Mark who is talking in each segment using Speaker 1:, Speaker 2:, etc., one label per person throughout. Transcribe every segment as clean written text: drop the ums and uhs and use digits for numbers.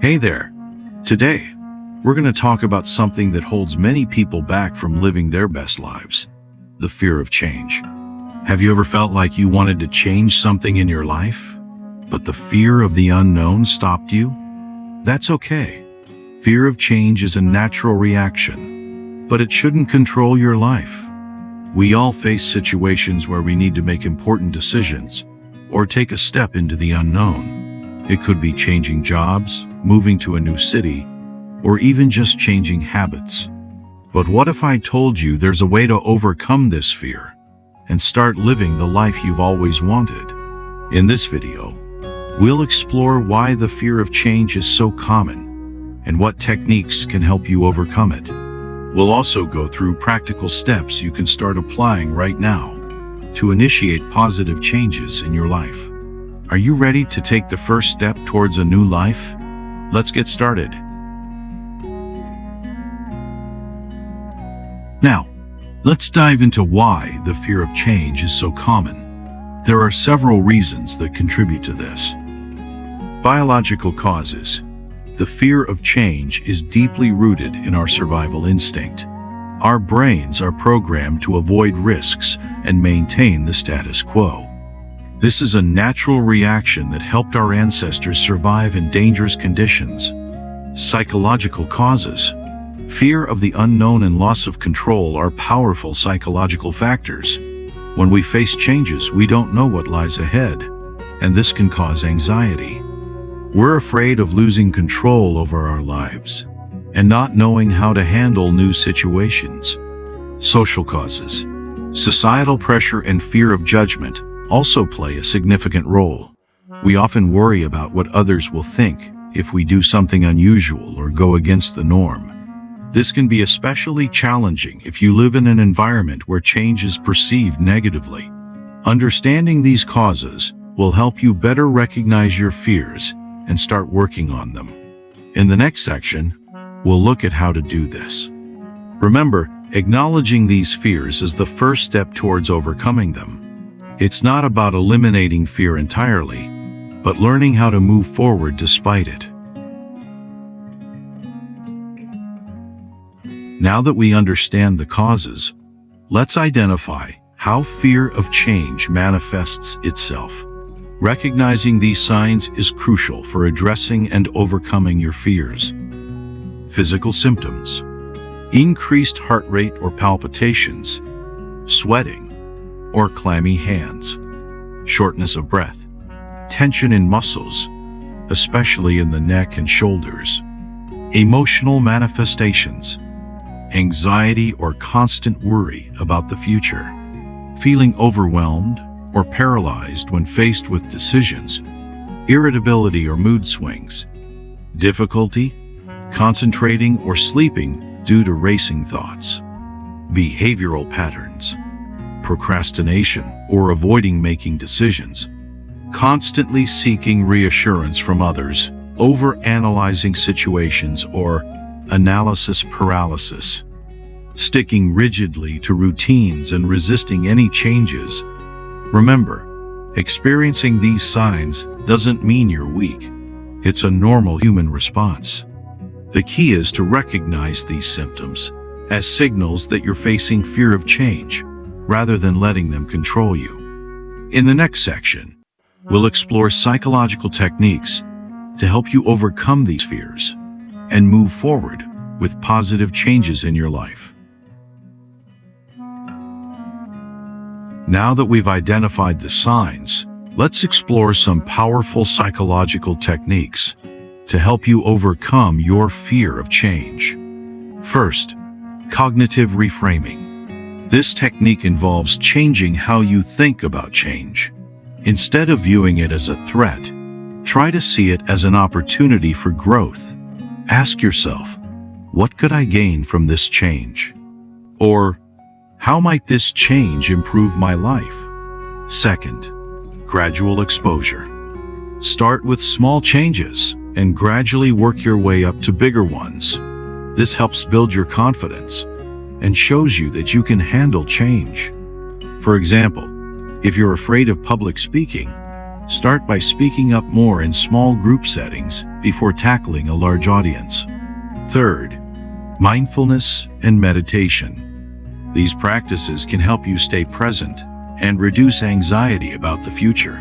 Speaker 1: Hey there. Today, we're going to talk about something that holds many people back from living their best lives: the fear of change. Have you ever felt like you wanted to change something in your life, but the fear of the unknown stopped you? That's okay. Fear of change is a natural reaction, but it shouldn't control your life. We all face situations where we need to make important decisions or take a step into the unknown. It could be changing jobs, moving to a new city, or even just changing habits. But what if I told you there's a way to overcome this fear and start living the life you've always wanted? In this video, we'll explore why the fear of change is so common and what techniques can help you overcome it. We'll also go through practical steps you can start applying right now to initiate positive changes in your life. Are you ready to take the first step towards a new life? Let's get started. Now, let's dive into why the fear of change is so common. There are several reasons that contribute to this. Biological causes. The fear of change is deeply rooted in our survival instinct. Our brains are programmed to avoid risks and maintain the status quo. This is a natural reaction that helped our ancestors survive in dangerous conditions. Psychological causes. Fear of the unknown and loss of control are powerful psychological factors. When we face changes, we don't know what lies ahead, and this can cause anxiety. We're afraid of losing control over our lives and not knowing how to handle new situations. Social causes. Societal pressure and fear of judgment also play a significant role. We often worry about what others will think if we do something unusual or go against the norm. This can be especially challenging if you live in an environment where change is perceived negatively. Understanding these causes will help you better recognize your fears and start working on them. In the next section, we'll look at how to do this. Remember, acknowledging these fears is the first step towards overcoming them. It's not about eliminating fear entirely, but learning how to move forward despite it. Now that we understand the causes, let's identify how fear of change manifests itself. Recognizing these signs is crucial for addressing and overcoming your fears. Physical symptoms: increased heart rate or palpitations, sweating, or clammy hands, shortness of breath, tension in muscles, especially in the neck and shoulders. Emotional manifestations: anxiety or constant worry about the future, feeling overwhelmed or paralyzed when faced with decisions, irritability or mood swings, difficulty concentrating or sleeping due to racing thoughts. Behavioral patterns: procrastination or avoiding making decisions, constantly seeking reassurance from others, over-analyzing situations, or analysis paralysis, sticking rigidly to routines and resisting any changes. Remember, experiencing these signs doesn't mean you're weak. It's a normal human response. The key is to recognize these symptoms as signals that you're facing fear of change, rather than letting them control you. In the next section, we'll explore psychological techniques to help you overcome these fears and move forward with positive changes in your life. Now that we've identified the signs, let's explore some powerful psychological techniques to help you overcome your fear of change. First, cognitive reframing. This technique involves changing how you think about change. Instead of viewing it as a threat, try to see it as an opportunity for growth. Ask yourself, what could I gain from this change? Or, how might this change improve my life? Second, gradual exposure. Start with small changes and gradually work your way up to bigger ones. This helps build your confidence and shows you that you can handle change. For example, if you're afraid of public speaking, Start by speaking up more in small group settings before tackling a large audience. Third, mindfulness and meditation. These practices can help you stay present and reduce anxiety about the future.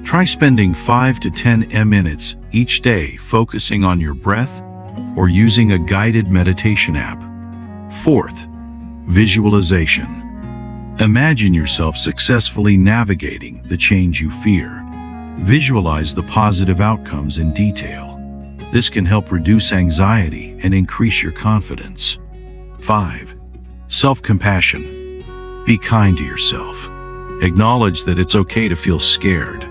Speaker 1: Try spending 5 to 10 minutes each day focusing on your breath or using a guided meditation app. Fourth, visualization. Imagine yourself successfully navigating the change you fear. Visualize the positive outcomes in detail. This can help reduce anxiety and increase your confidence. 5. Self-compassion. Be kind to yourself. Acknowledge that it's okay to feel scared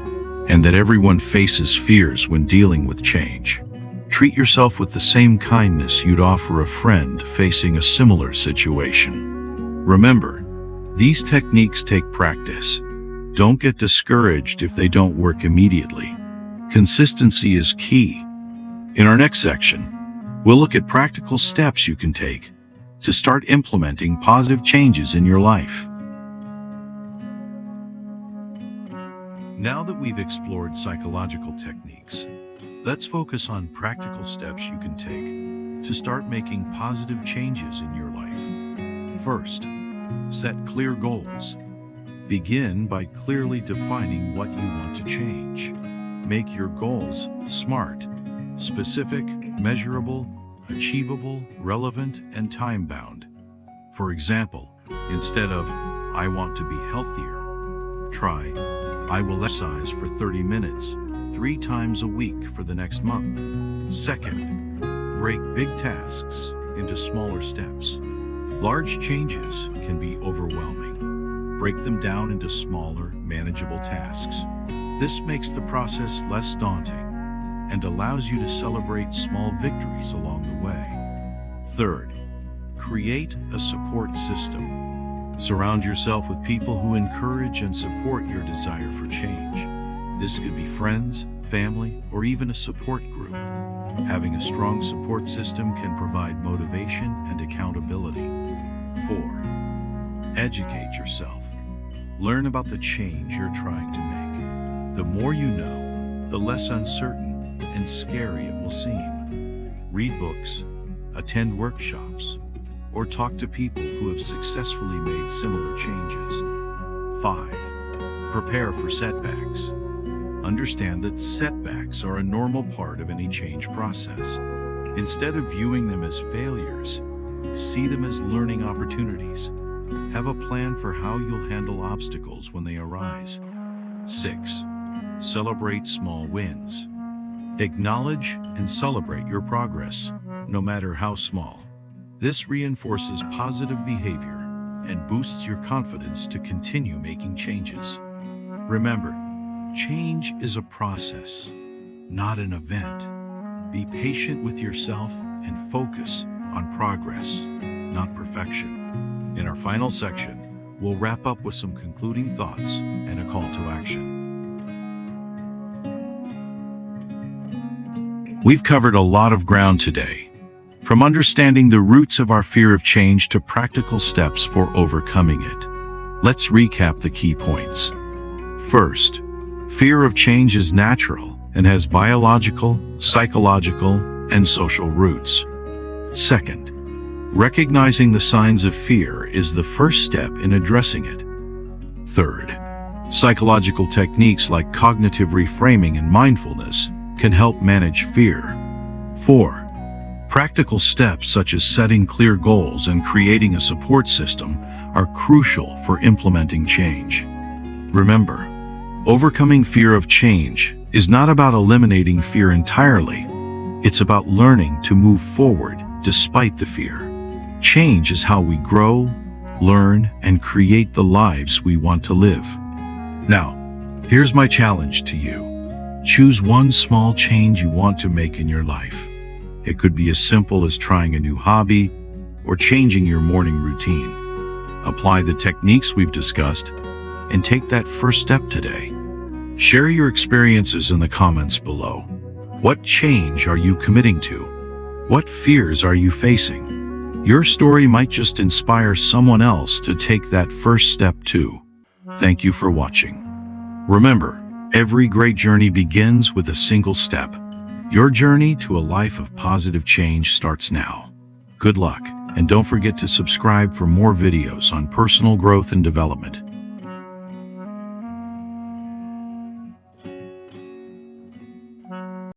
Speaker 1: and that everyone faces fears when dealing with change. Treat yourself with the same kindness you'd offer a friend facing a similar situation. Remember, these techniques take practice. Don't get discouraged if they don't work immediately. Consistency is key. In our next section, we'll look at practical steps you can take to start implementing positive changes in your life. Now that we've explored psychological techniques, let's focus on practical steps you can take to start making positive changes in your life. First, set clear goals. Begin by clearly defining what you want to change. Make your goals SMART: specific, measurable, achievable, relevant, and time-bound. For example, instead of "I want to be healthier," try "I will exercise for 30 minutes, 3 times a week for the next month." Second, break big tasks into smaller steps. Large changes can be overwhelming. Break them down into smaller, manageable tasks. This makes the process less daunting and allows you to celebrate small victories along the way. Third, create a support system. Surround yourself with people who encourage and support your desire for change. This could be friends, family, or even a support group. Having a strong support system can provide motivation and accountability. 4. Educate yourself. Learn about the change you're trying to make. The more you know, the less uncertain and scary it will seem. Read books, attend workshops, or talk to people who have successfully made similar changes. 5. Prepare for setbacks. Understand that setbacks are a normal part of any change process. Instead of viewing them as failures, see them as learning opportunities. Have a plan for how you'll handle obstacles when they arise. 6. Celebrate small wins. Acknowledge and celebrate your progress, no matter how small. This reinforces positive behavior and boosts your confidence to continue making changes. Remember, change is a process, not an event. Be patient with yourself and focus on progress, not perfection. In our final section, we'll wrap up with some concluding thoughts and a call to action. We've covered a lot of ground today, from understanding the roots of our fear of change to practical steps for overcoming it. Let's recap the key points. First, fear of change is natural and has biological, psychological, and social roots. Second, recognizing the signs of fear is the first step in addressing it. Third, psychological techniques like cognitive reframing and mindfulness can help manage fear. 4. Practical steps such as setting clear goals and creating a support system are crucial for implementing change. Remember, overcoming fear of change is not about eliminating fear entirely. It's about learning to move forward despite the fear. Change is how we grow, learn, and create the lives we want to live. Now, here's my challenge to you. Choose one small change you want to make in your life. It could be as simple as trying a new hobby or changing your morning routine. Apply the techniques we've discussed and take that first step today. Share your experiences in the comments below. What change are you committing to? What fears are you facing? Your story might just inspire someone else to take that first step too. Thank you for watching. Remember, Every great journey begins with a single step. Your journey to a life of positive change starts now. Good luck, and don't forget to subscribe for more videos on personal growth and development.